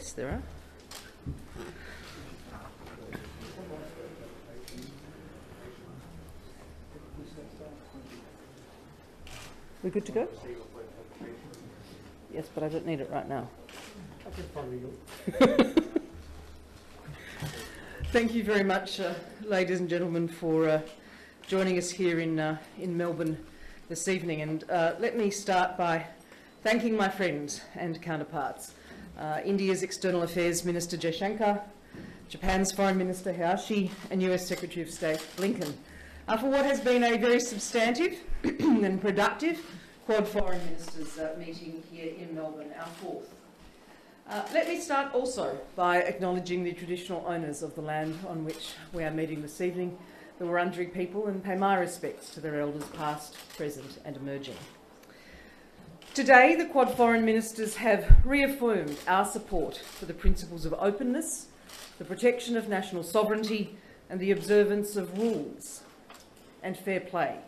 Yes, there are. We good to go? Yes, but I don't need it right now. I can follow you. Thank you very much, ladies and gentlemen, for joining us here in Melbourne this evening. And let me start by thanking my friends and counterparts, India's External Affairs Minister Jaishankar, Japan's Foreign Minister Hayashi, and US Secretary of State Blinken, for what has been a very substantive and productive Quad Foreign Ministers meeting here in Melbourne, our fourth. Let me start also by acknowledging the traditional owners of the land on which we are meeting this evening, the Wurundjeri people, and pay my respects to their elders past, present and emerging. Today, the Quad Foreign Ministers have reaffirmed our support for the principles of openness, the protection of national sovereignty and the observance of rules and fair play.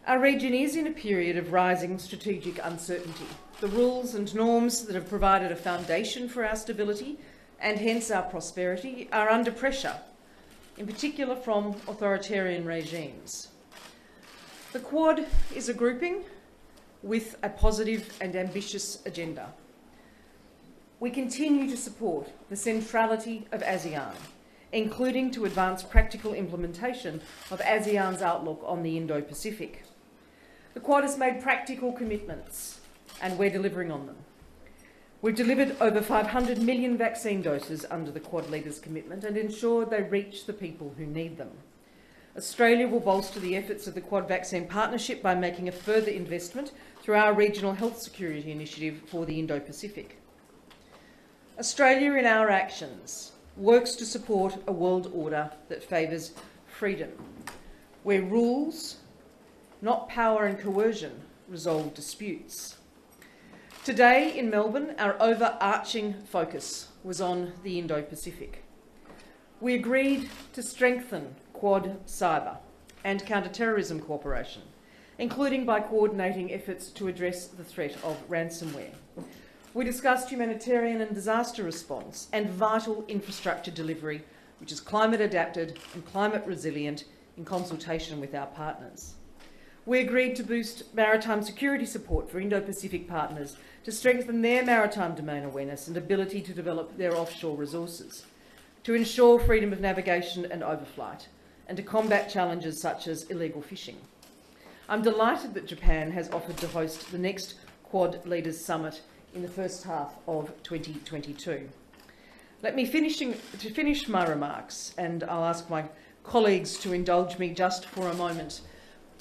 Our region is in a period of rising strategic uncertainty. The rules and norms that have provided a foundation for our stability and hence our prosperity are under pressure, in particular from authoritarian regimes. The Quad is a grouping with a positive and ambitious agenda. We continue to support the centrality of ASEAN, including to advance practical implementation of ASEAN's outlook on the Indo-Pacific. The Quad has made practical commitments and we're delivering on them. We've delivered over 500 million vaccine doses under the Quad leaders' commitment and ensured they reach the people who need them. Australia will bolster the efforts of the Quad Vaccine Partnership by making a further investment through our Regional Health Security Initiative for the Indo-Pacific. Australia, in our actions, works to support a world order that favours freedom, where rules, not power and coercion, resolve disputes. Today in Melbourne, our overarching focus was on the Indo-Pacific. We agreed to strengthen Quad cyber and counter-terrorism cooperation, including by coordinating efforts to address the threat of ransomware. We discussed humanitarian and disaster response and vital infrastructure delivery, which is climate adapted and climate resilient in consultation with our partners. We agreed to boost maritime security support for Indo-Pacific partners to strengthen their maritime domain awareness and ability to develop their offshore resources, to ensure freedom of navigation and overflight, and to combat challenges such as illegal fishing. I'm delighted that Japan has offered to host the next Quad Leaders Summit in the first half of 2022. Let me finish my remarks, and I'll ask my colleagues to indulge me just for a moment.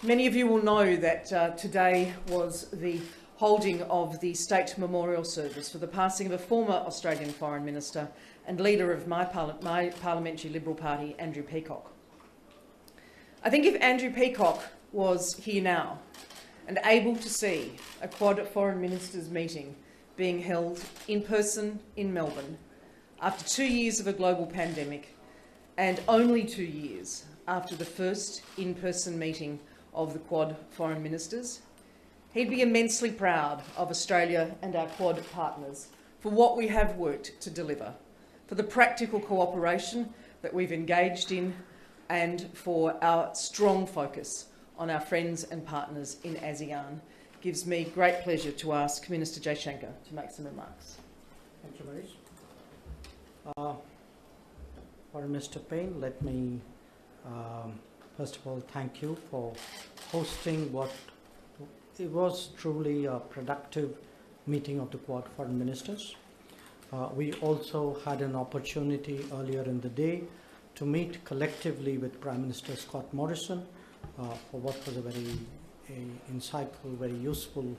Many of you will know that today was the holding of the State Memorial Service for the passing of a former Australian Foreign Minister and leader of my Parliamentary Liberal Party, Andrew Peacock. I think if Andrew Peacock was here now and able to see a Quad Foreign Ministers meeting being held in person in Melbourne after 2 years of a global pandemic and only 2 years after the first in-person meeting of the Quad Foreign Ministers, he'd be immensely proud of Australia and our Quad partners for what we have worked to deliver, for the practical cooperation that we've engaged in, and for our strong focus on our friends and partners in ASEAN. It gives me great pleasure to ask Minister Jaishankar to make some remarks. Thank you, Marise. Foreign Minister Payne, let me first of all thank you for hosting what it was truly a productive meeting of the Quad Foreign Ministers. We also had an opportunity earlier in the day to meet collectively with Prime Minister Scott Morrison for what was a very insightful, very useful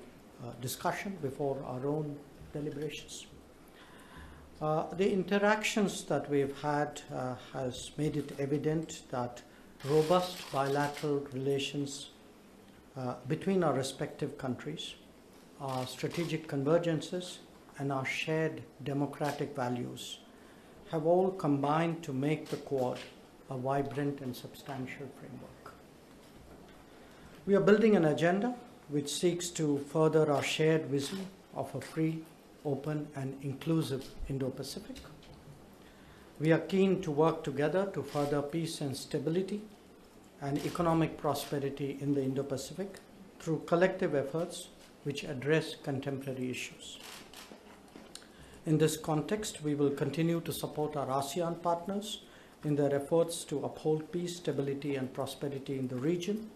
discussion before our own deliberations. The interactions that we've had has made it evident that robust bilateral relations between our respective countries, our strategic convergences and our shared democratic values have all combined to make the Quad a vibrant and substantial framework. We are building an agenda which seeks to further our shared vision of a free, open, and inclusive Indo-Pacific. We are keen to work together to further peace and stability and economic prosperity in the Indo-Pacific through collective efforts which address contemporary issues. In this context, we will continue to support our ASEAN partners in their efforts to uphold peace, stability, and prosperity in the region.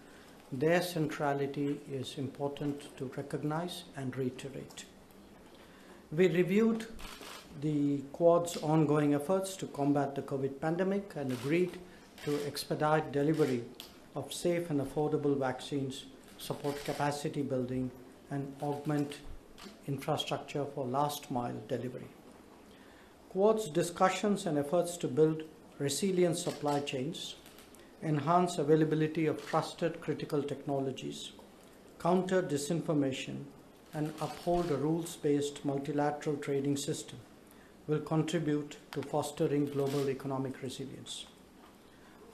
Their centrality is important to recognize and reiterate. We reviewed the Quad's ongoing efforts to combat the COVID pandemic and agreed to expedite delivery of safe and affordable vaccines, support capacity building, and augment infrastructure for last mile delivery. Quad's discussions and efforts to build resilient supply chains, enhance availability of trusted critical technologies, counter disinformation, and uphold a rules-based multilateral trading system will contribute to fostering global economic resilience.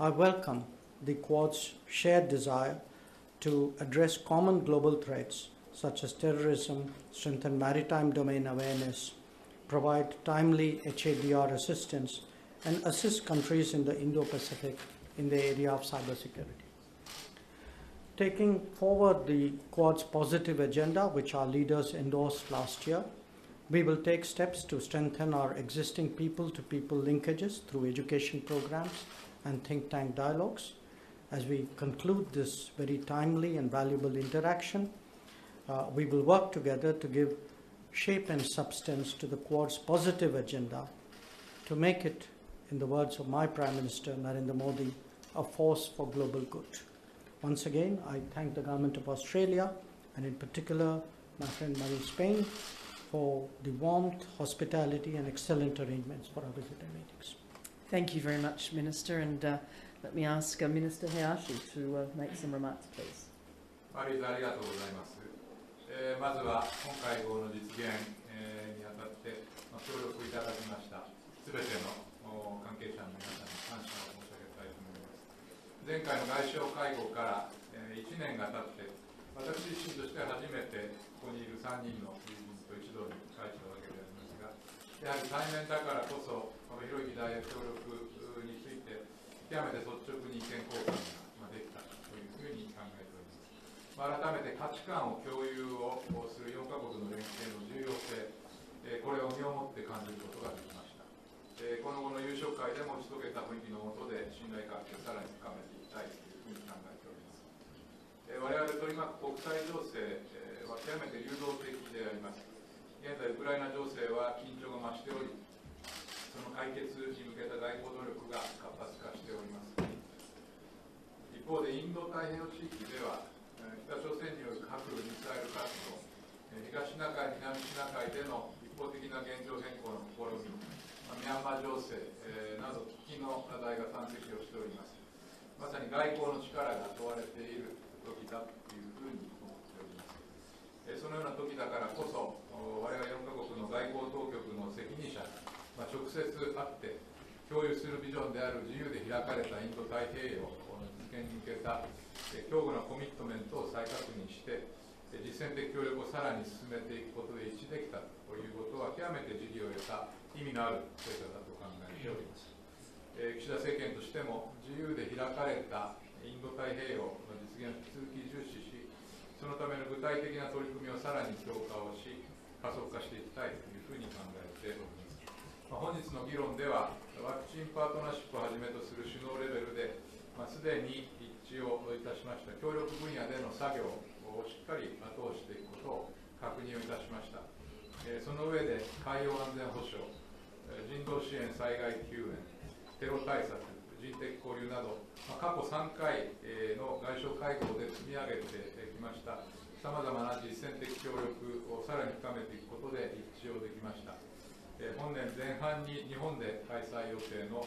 I welcome the Quad's shared desire to address common global threats such as terrorism, strengthen maritime domain awareness, provide timely HADR assistance, and assist countries in the Indo-Pacific in the area of cybersecurity. Taking forward the Quad's positive agenda, which our leaders endorsed last year, we will take steps to strengthen our existing people-to-people linkages through education programs and think tank dialogues. As we conclude this very timely and valuable interaction, we will work together to give shape and substance to the Quad's positive agenda to make it, in the words of my Prime Minister Narendra Modi, a force for global good. Once again, I thank the Government of Australia and in particular my friend Marise Payne for the warmth, hospitality and excellent arrangements for our visitor meetings. Thank you very much, Minister, and let me ask Minister Hayashi to make some remarks, please. マリーズありがとうございます。まずは本会合の実現、にあたって協力いただきましたすべての関係者の皆さんに感謝を申し上げたいと思います。前回の外相会合から1年が経って私自身としては初めてここにいる3人の友人と一堂に会したわけでありますが、やはり対面だからこそ幅広い議題や協力について極めて率直に意見交換ができたというふうに考えております。改めて価値観を共有をする4カ国の連携の重要性、これを身をもって感じることができました。この後の夕食会でも打ち解けた雰囲気の下で信頼関係をさらに深めていきたいというふうに考えております。我々取り巻く国際情勢は極めて流動的であります。現在ウクライナ情勢は緊張が増しており、その解決に向けた外交努力が活発化しております。一方でインド太平洋地域では北朝鮮による核・ミサイル活動、東シナ海、南シナ海での一方的な現状変更の試み、ミャンマー情勢、など危機の課題が山積をしております。まさに外交の力が問われている時だというふうに思っております。そのような時だからこそ、我々4カ国の外交当局の責任者が、直接会って共有するビジョンである自由で開かれたインド太平洋の実現に向けた強固なコミットメントを再確認して、実践的協力をさらに進めていくことで一致できたということは、極めて時宜を得た意味のある成果だと考えております。岸田政権としても、自由で開かれたインド太平洋の実現を引き続き重視し、そのための具体的な取り組みをさらに強化をし、加速化していきたいというふうに考えております。本日の議論では、ワクチンパートナーシップをはじめとする首脳レベルで、すでに一致をいたしました協力分野での作業をしっかり後押ししていくことを確認をいたしました。その上で海洋安全保障、人道支援、災害救援、テロ対策、人的交流など、過去3回の外相会合で積み上げてきましたさまざまな実践的協力をさらに深めていくことで一致をできました。本年前半に日本で開催予定の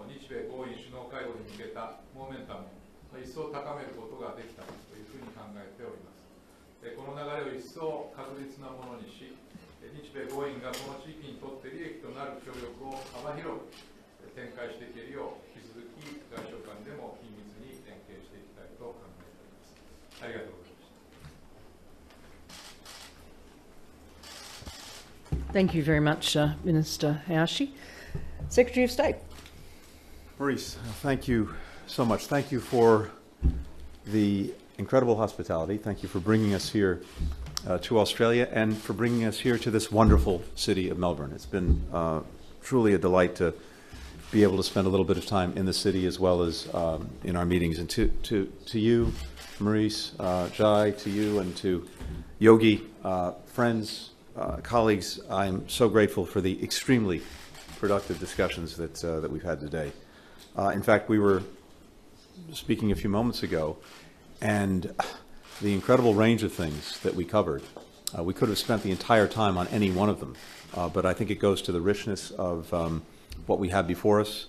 日米豪印首脳会合に向けたモーメンタムを一層高めることができたというふうに考えております。この流れを一層確実なものにし、日米豪印がこの地域にとって利益となる協力を幅広く展開していけるよう、引き続き外相間でも緊密に連携していきたいと考えております。ありがとうございました。Thank you very much, Minister Hayashi. Secretary of State. Marise, thank you so much. Thank you for the incredible hospitality. Thank you for bringing us here to Australia and for bringing us here to this wonderful city of Melbourne. It's been truly a delight to be able to spend a little bit of time in the city as well as in our meetings. And to you, Marise, Jai, to you and to Yogi, friends, colleagues, I'm so grateful for the extremely productive discussions that we've had today. In fact, we were speaking a few moments ago, and the incredible range of things that we covered. We could have spent the entire time on any one of them, but I think it goes to the richness of what we have before us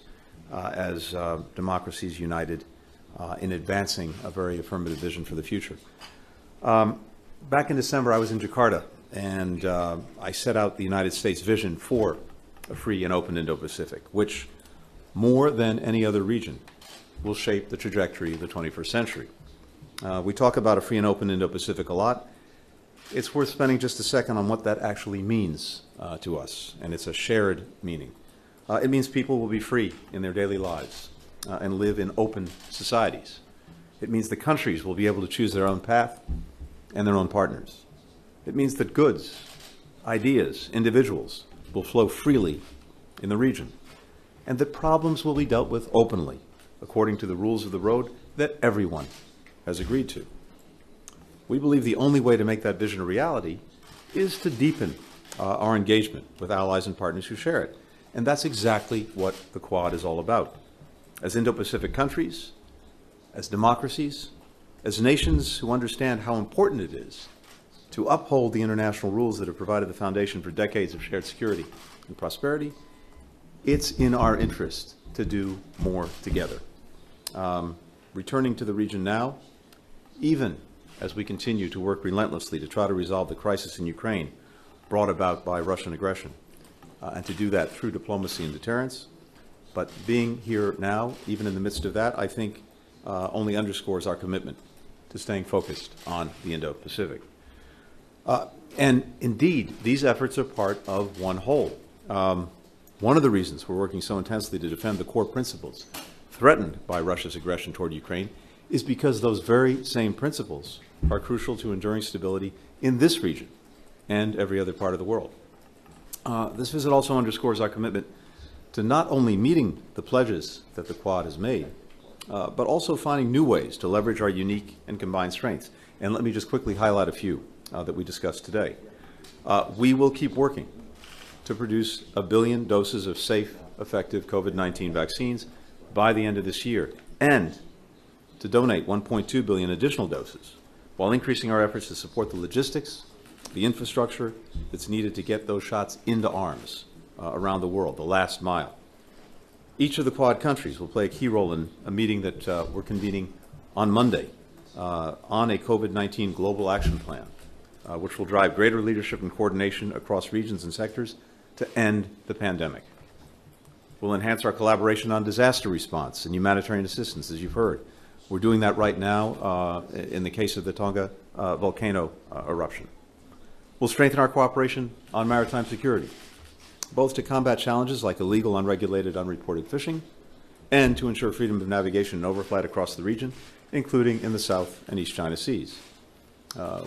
as democracies united in advancing a very affirmative vision for the future. Back in December, I was in Jakarta, and I set out the United States vision for a free and open Indo-Pacific, which, more than any other region, will shape the trajectory of the 21st century. We talk about a free and open Indo-Pacific a lot. It's worth spending just a second on what that actually means to us, and it's a shared meaning. It means people will be free in their daily lives and live in open societies. It means the countries will be able to choose their own path and their own partners. It means that goods, ideas, individuals will flow freely in the region, and that problems will be dealt with openly, according to the rules of the road that everyone has agreed to. We believe the only way to make that vision a reality is to deepen our engagement with allies and partners who share it. And that's exactly what the Quad is all about. As Indo-Pacific countries, as democracies, as nations who understand how important it is to uphold the international rules that have provided the foundation for decades of shared security and prosperity, it's in our interest to do more together. Returning to the region now, even as we continue to work relentlessly to try to resolve the crisis in Ukraine brought about by Russian aggression, and to do that through diplomacy and deterrence. But being here now, even in the midst of that, I think only underscores our commitment to staying focused on the Indo-Pacific. And indeed, these efforts are part of one whole. One of the reasons we're working so intensely to defend the core principles threatened by Russia's aggression toward Ukraine is because those very same principles are crucial to enduring stability in this region and every other part of the world. This visit also underscores our commitment to not only meeting the pledges that the Quad has made, but also finding new ways to leverage our unique and combined strengths. And let me just quickly highlight a few that we discussed today. We will keep working to produce 1 billion doses of safe, effective COVID-19 vaccines by the end of this year, and to donate 1.2 billion additional doses, while increasing our efforts to support the logistics, the infrastructure that's needed to get those shots into arms around the world, the last mile. Each of the Quad countries will play a key role in a meeting that we're convening on Monday on a COVID-19 global action plan, which will drive greater leadership and coordination across regions and sectors to end the pandemic. We'll enhance our collaboration on disaster response and humanitarian assistance, as you've heard. We're doing that right now in the case of the Tonga volcano eruption. We'll strengthen our cooperation on maritime security, both to combat challenges like illegal, unregulated, unreported fishing, and to ensure freedom of navigation and overflight across the region, including in the South and East China Seas.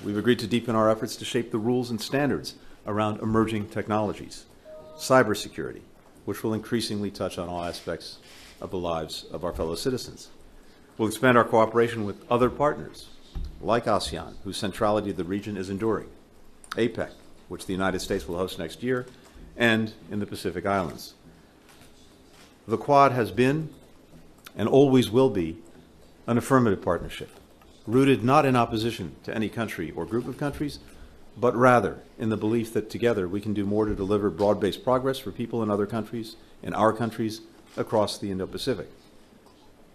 We've agreed to deepen our efforts to shape the rules and standards around emerging technologies, cybersecurity, which will increasingly touch on all aspects of the lives of our fellow citizens. We'll expand our cooperation with other partners, like ASEAN, whose centrality of the region is enduring, APEC, which the United States will host next year, and in the Pacific Islands. The Quad has been, and always will be, an affirmative partnership, rooted not in opposition to any country or group of countries, but rather in the belief that together we can do more to deliver broad-based progress for people in other countries, in our countries, across the Indo-Pacific.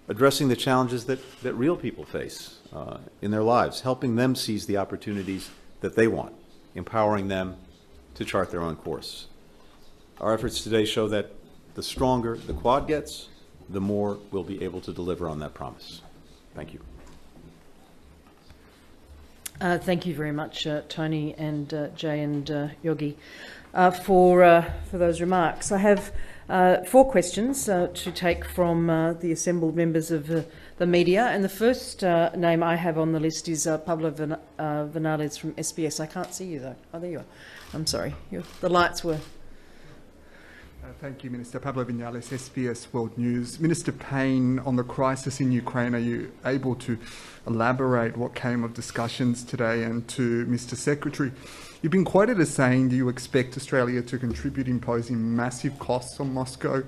Addressing the challenges that real people face in their lives, helping them seize the opportunities that they want, empowering them to chart their own course. Our efforts today show that the stronger the Quad gets, the more we'll be able to deliver on that promise. Thank you. Thank you very much, Tony and Jay and Yogi, for those remarks. I have 4 questions to take from the assembled members of the media, and the first name I have on the list is Pablo Vinales from SBS. I can't see you though. Oh, there you are. I'm sorry. The lights were... Thank you, Minister. Pablo Vinales, SBS World News. Minister Payne, on the crisis in Ukraine, are you able to elaborate what came of discussions today? And to Mr Secretary, you've been quoted as saying, do you expect Australia to contribute imposing massive costs on Moscow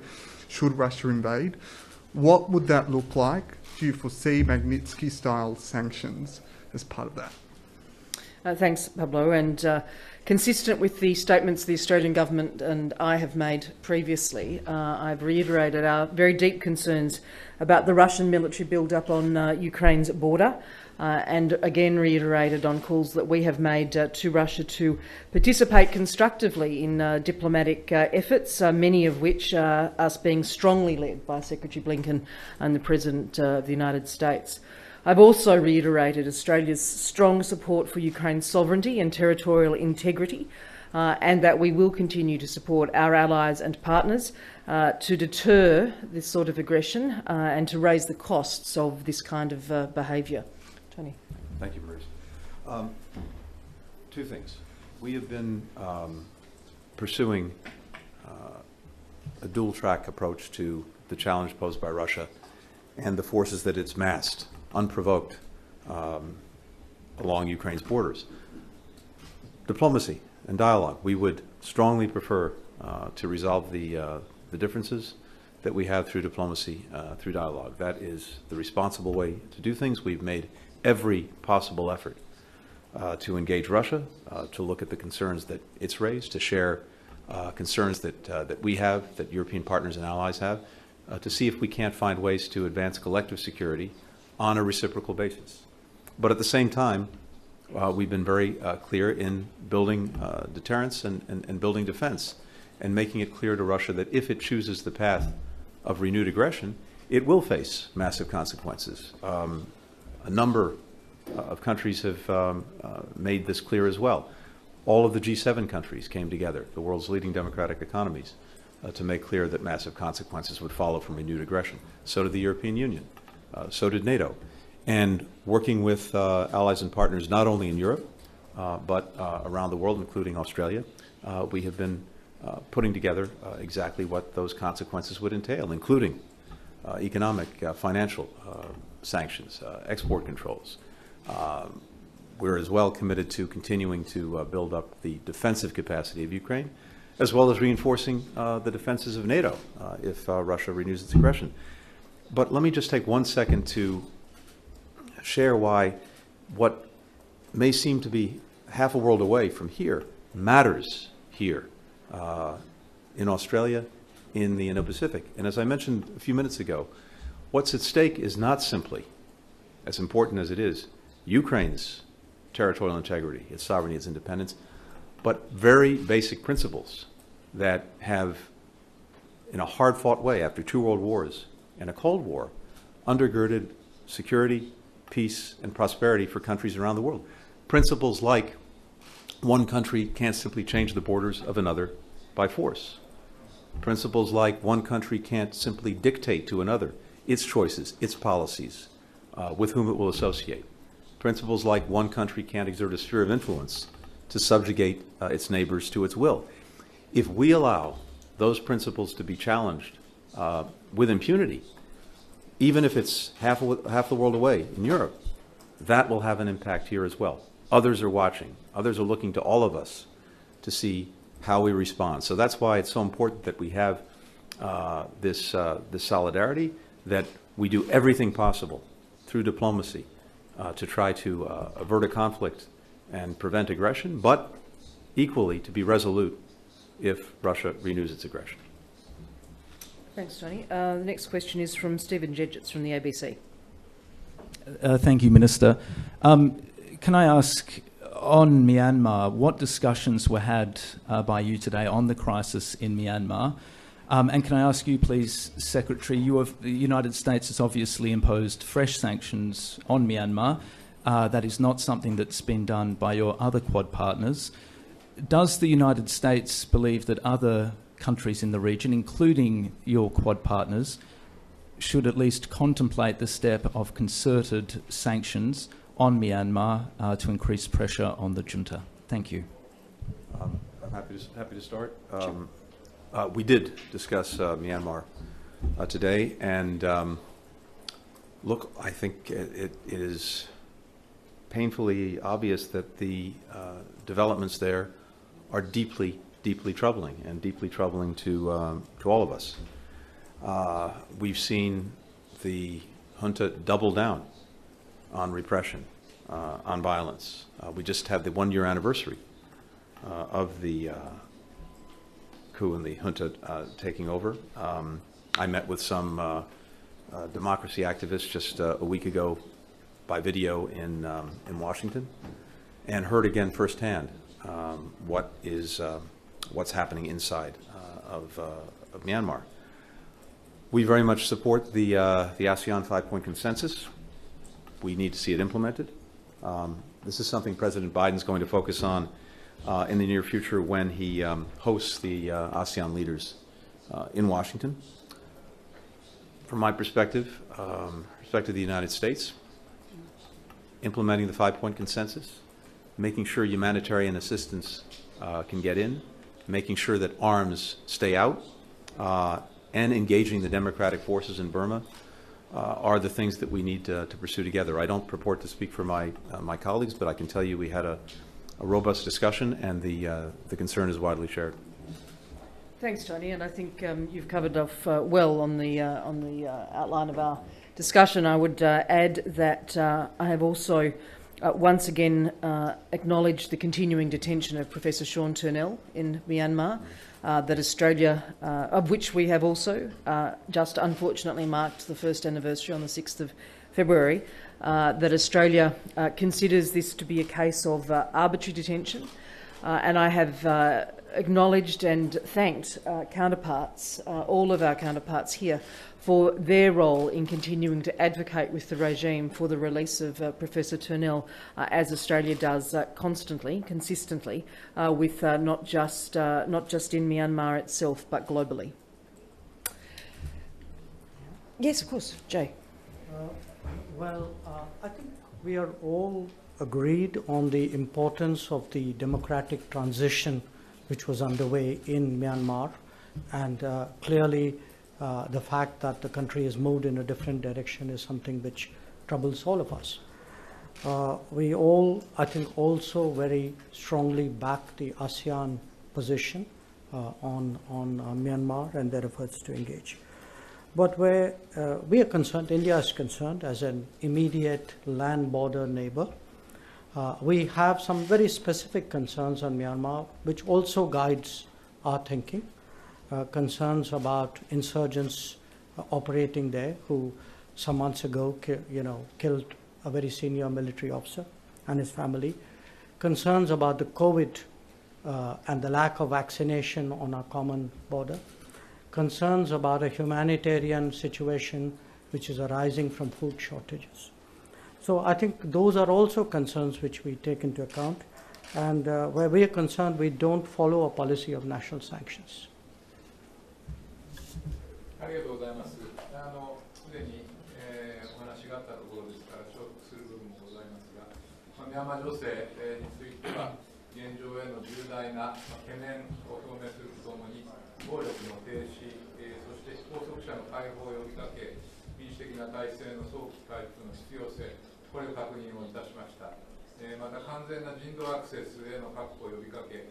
should Russia invade? What would that look like? Do you foresee Magnitsky-style sanctions as part of that? Thanks, Pablo. And consistent with the statements the Australian Government and I have made previously, I've reiterated our very deep concerns about the Russian military build-up on Ukraine's border, and again reiterated on calls that we have made to Russia to participate constructively in diplomatic efforts, many of which are us being strongly led by Secretary Blinken and the President of the United States. I've also reiterated Australia's strong support for Ukraine's sovereignty and territorial integrity, and that we will continue to support our allies and partners to deter this sort of aggression and to raise the costs of this kind of behaviour. Tony. Thank you, Marise. 2 things. We have been pursuing a dual-track approach to the challenge posed by Russia and the forces that it's massed unprovoked along Ukraine's borders. Diplomacy and dialogue. We would strongly prefer to resolve the differences that we have through diplomacy, through dialogue. That is the responsible way to do things. We've made every possible effort to engage Russia, to look at the concerns that it's raised, to share concerns that we have, that European partners and allies have, to see if we can't find ways to advance collective security on a reciprocal basis. But at the same time, we've been very clear in building deterrence and building defense, and making it clear to Russia that if it chooses the path of renewed aggression, it will face massive consequences. A number of countries have made this clear as well. All of the G7 countries came together, the world's leading democratic economies, to make clear that massive consequences would follow from renewed aggression. So did the European Union. So did NATO. And working with allies and partners not only in Europe, but around the world, including Australia, we have been putting together exactly what those consequences would entail, including economic, financial sanctions, export controls. We're as well committed to continuing to build up the defensive capacity of Ukraine, as well as reinforcing the defenses of NATO if Russia renews its aggression. But let me just take 1 second to share why what may seem to be half a world away from here matters here in Australia, in the Indo-Pacific. And as I mentioned a few minutes ago, what's at stake is not simply, as important as it is, Ukraine's territorial integrity, its sovereignty, its independence, but very basic principles that have, in a hard-fought way after 2 world wars and a Cold War, undergirded security, peace, and prosperity for countries around the world. Principles like one country can't simply change the borders of another by force. Principles like one country can't simply dictate to another its choices, its policies, with whom it will associate. Principles like one country can't exert a sphere of influence to subjugate its neighbors to its will. If we allow those principles to be challenged with impunity, even if it's half the world away in Europe, that will have an impact here as well. Others are watching. Others are looking to all of us to see how we respond. So that's why it's so important that we have this solidarity, that we do everything possible through diplomacy to try to avert a conflict and prevent aggression, but equally to be resolute if Russia renews its aggression. Thanks, Tony. The next question is from Stephen Jedgetts from the ABC. Thank you, Minister. Can I ask, on Myanmar, what discussions were had by you today on the crisis in Myanmar? And can I ask you, please, Secretary, the United States has obviously imposed fresh sanctions on Myanmar. That is not something that's been done by your other Quad partners. Does the United States believe that other countries in the region, including your Quad partners, should at least contemplate the step of concerted sanctions on Myanmar to increase pressure on the junta? Thank you. I'm happy to start. We did discuss Myanmar today, and look, I think it is painfully obvious that the developments there are deeply, deeply troubling, and deeply troubling to all of us. We've seen the junta double down on repression, on violence. We just had the one-year anniversary of the coup and the junta taking over. I met with some democracy activists just a week ago by video in Washington, and heard again firsthand what's happening inside of Myanmar. We very much support the ASEAN 5-point consensus. We need to see it implemented. This is something President Biden's going to focus on in the near future when he hosts the ASEAN leaders in Washington. From my perspective, of the United States, implementing the 5-point consensus, making sure humanitarian assistance can get in, making sure that arms stay out, and engaging the democratic forces in Burma are the things that we need to pursue together. I don't purport to speak for my colleagues, but I can tell you we had a robust discussion, and the concern is widely shared. Thanks, Tony, and I think you've covered off well on the outline of our discussion. I would add that I have also once again acknowledged the continuing detention of Professor Sean Turnell in Myanmar, that Australia, of which we have also just unfortunately marked the first anniversary on the 6th of February, that Australia considers this to be a case of arbitrary detention, and I have acknowledged and thanked counterparts, all of our counterparts here, for their role in continuing to advocate with the regime for the release of Professor Turnell, as Australia does constantly, consistently, with not just in Myanmar itself, but globally. Yes, of course, Jay. I think we are all agreed on the importance of the democratic transition which was underway in Myanmar, and clearly the fact that the country has moved in a different direction is something which troubles all of us. We all, I think, also very strongly back the ASEAN position on Myanmar and their efforts to engage. But where we are concerned, India is concerned as an immediate land border neighbor, we have some very specific concerns on Myanmar, which also guides our thinking. Concerns about insurgents operating there, who some months ago, killed a very senior military officer and his family. Concerns about the COVID and the lack of vaccination on our common border. Concerns about a humanitarian situation which is arising from food shortages. So I think those are also concerns which we take into account, and where we are concerned, we don't follow a policy of national sanctions. ありがとうございます。すでに、お話があったところですから重複する部分もございますが、ミャンマー情勢、については現状への重大な、懸念を表明するとともに暴力の停止、そして拘束者の解放を呼びかけ、民主的な体制の早期回復の必要性、これを確認をいたしました。また完全な人道アクセスへの確保を呼びかけ、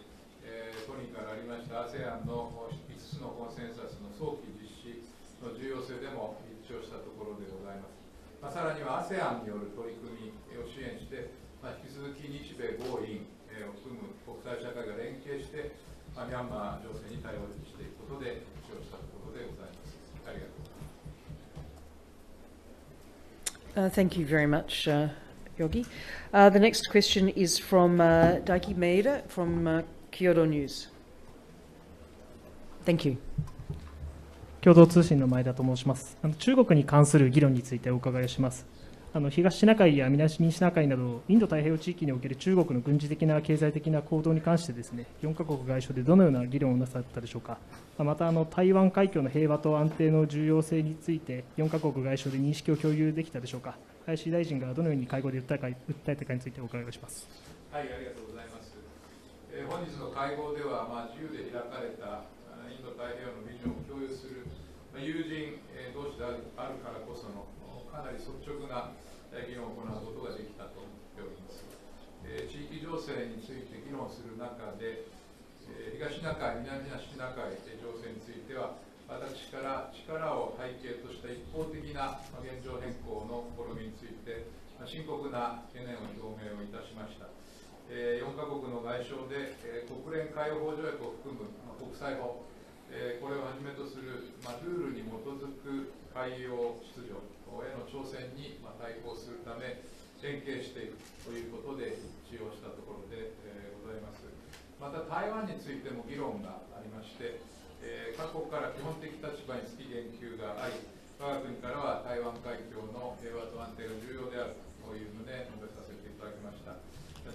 都民からありました ASEAN の5つのコンセンサスの早期実施の重要性でも一致をしたところでございます。さらには ASEAN による取り組みを支援して、引き続き日米豪印を含む国際社会が連携して、ミャンマー情勢に対応していくことで一致をしたところでございます。ありがとうございます。Thank you very much, Yogi. The next question is from Daiki Meida from Kyodo News. Thank you. 共同通信の前田と申します。中国に関する議論についてお伺いします。東シナ海や南シナ海などインド太平洋地域における中国の軍事的な経済的な行動に関してですね、4カ国外相でどのような議論をなさったでしょうか。また台湾海峡の平和と安定の重要性について4カ国外相で認識を共有できたでしょうか。林大臣がどのように会合で訴えたかについてお伺いをします。はい、ありがとうございます。本日の会合では、自由で開かれたインド太平洋のビジョンを共有する、友人同士であるからこそのかなり率直な議論を行うことができたと思っております。地域情勢について議論する中で、東シナ海、南シナ海情勢については、私から力を背景とした一方的な現状変更の試みについて、深刻な懸念を表明をいたしました。4カ国の外相で、国連海洋法条約を含む国際法、これをはじめとする、ルールに基づく海洋秩序への挑戦に対抗するため連携していくということで一致をしたところでございます。また台湾についても議論がありまして、各国から基本的立場につき言及があり、我が国からは台湾海峡の平和と安定が重要であるという旨述べさせていただきました。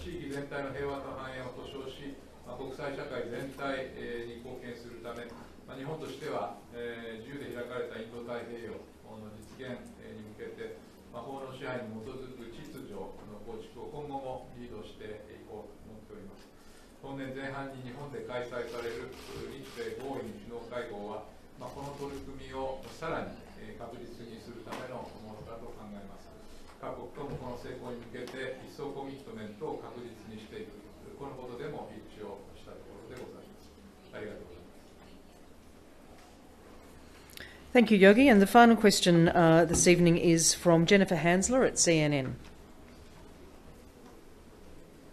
地域全体の平和と繁栄を保障し、国際社会全体に貢献するため、日本としては自由で開かれたインド太平洋の実現に向けて、法の支配に基づく秩序の構築を今後もリードしていこうと思っております。本年前半に日本で開催される日米豪印首脳会合は、この取り組みをさらに確実にするためのものだと考えます。各国ともこの成功に向けて一層コミットメントを確実にしていく、このことでも一致をしたところでございます。ありがとうございます。Thank you, Yogi. And the final question this evening is from Jennifer Hansler at CNN.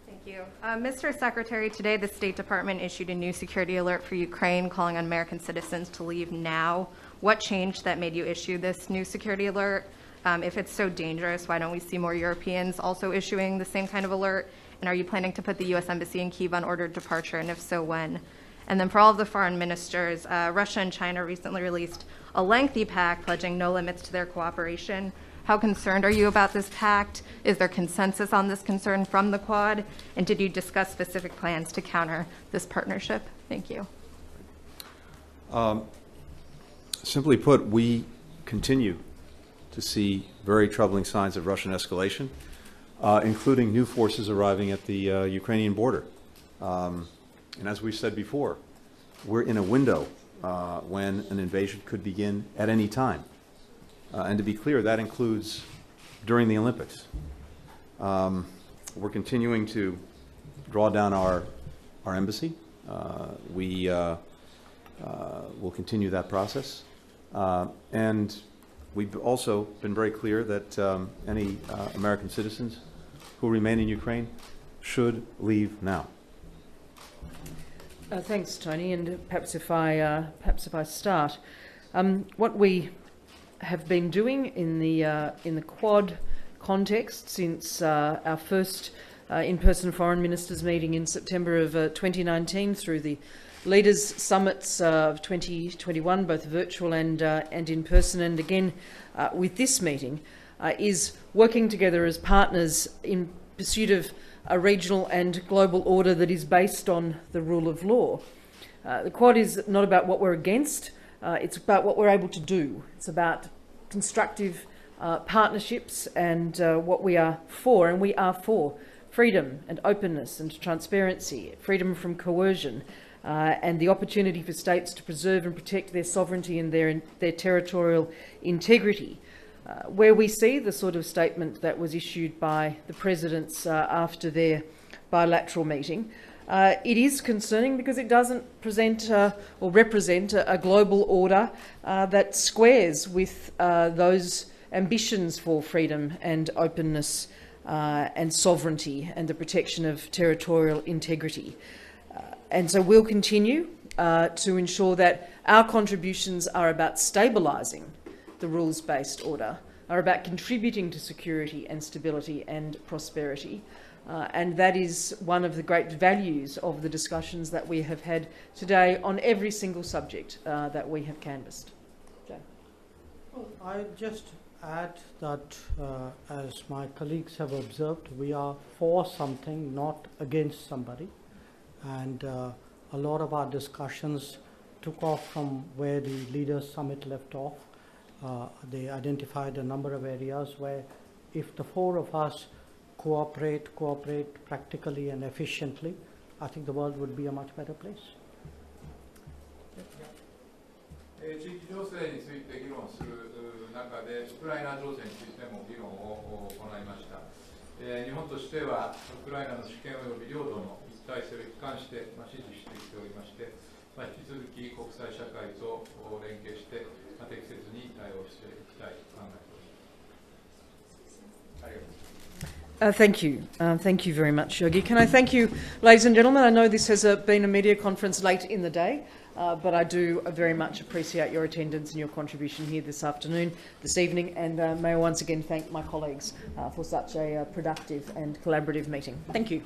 Thank you. Mr. Secretary, today the State Department issued a new security alert for Ukraine calling on American citizens to leave now. What changed that made you issue this new security alert? If it's so dangerous, why don't we see more Europeans also issuing the same kind of alert? And are you planning to put the U.S. Embassy in Kyiv on ordered departure, and if so, when? And then for all of the foreign ministers, Russia and China recently released a lengthy pact pledging no limits to their cooperation. How concerned are you about this pact? Is there consensus on this concern from the Quad? And did you discuss specific plans to counter this partnership? Thank you. Simply put, we continue to see very troubling signs of Russian escalation, including new forces arriving at the Ukrainian border. And as we said before, we're in a window when an invasion could begin at any time. And to be clear, that includes during the Olympics. We're continuing to draw down our embassy. We will continue that process. And we've also been very clear that any American citizens who remain in Ukraine should leave now. Thanks, Tony. And perhaps if I start, what we have been doing in the Quad context since our first in-person foreign ministers meeting in September of 2019 through the leaders summits of 2021, both virtual and in person, and again with this meeting, is working together as partners in pursuit of a regional and global order that is based on the rule of law. The Quad is not about what we're against, it's about what we're able to do. It's about constructive partnerships and what we are for, and we are for freedom and openness and transparency, freedom from coercion, and the opportunity for states to preserve and protect their sovereignty and their territorial integrity. Where we see the sort of statement that was issued by the presidents after their bilateral meeting, it is concerning because it doesn't present or represent a global order that squares with those ambitions for freedom and openness and sovereignty and the protection of territorial integrity. And so we'll continue to ensure that our contributions are about stabilising the rules-based order, are about contributing to security and stability and prosperity. And that is one of the great values of the discussions that we have had today on every single subject that we have canvassed. Jane. Well, I just add that, as my colleagues have observed, we are for something, not against somebody. And a lot of our discussions took off from where the Leaders' Summit left off. They identified a number of areas where if the four of us cooperate practically and efficiently, I think the world would be a much better place. 地域情勢について議論する中で、ウクライナ情勢についても議論を行いました。日本としては、ウクライナの主権及び領土の一体性を一貫して支持してきておりまして、引き続き国際社会と連携して、適切に対応していきたいと考えております。ありがとうございます。Thank you. Thank you very much, Yogi. Can I thank you, ladies and gentlemen? I know this has been a media conference late in the day, but I do very much appreciate your attendance and your contribution here this afternoon, this evening, and may I once again thank my colleagues for such a productive and collaborative meeting. Thank you.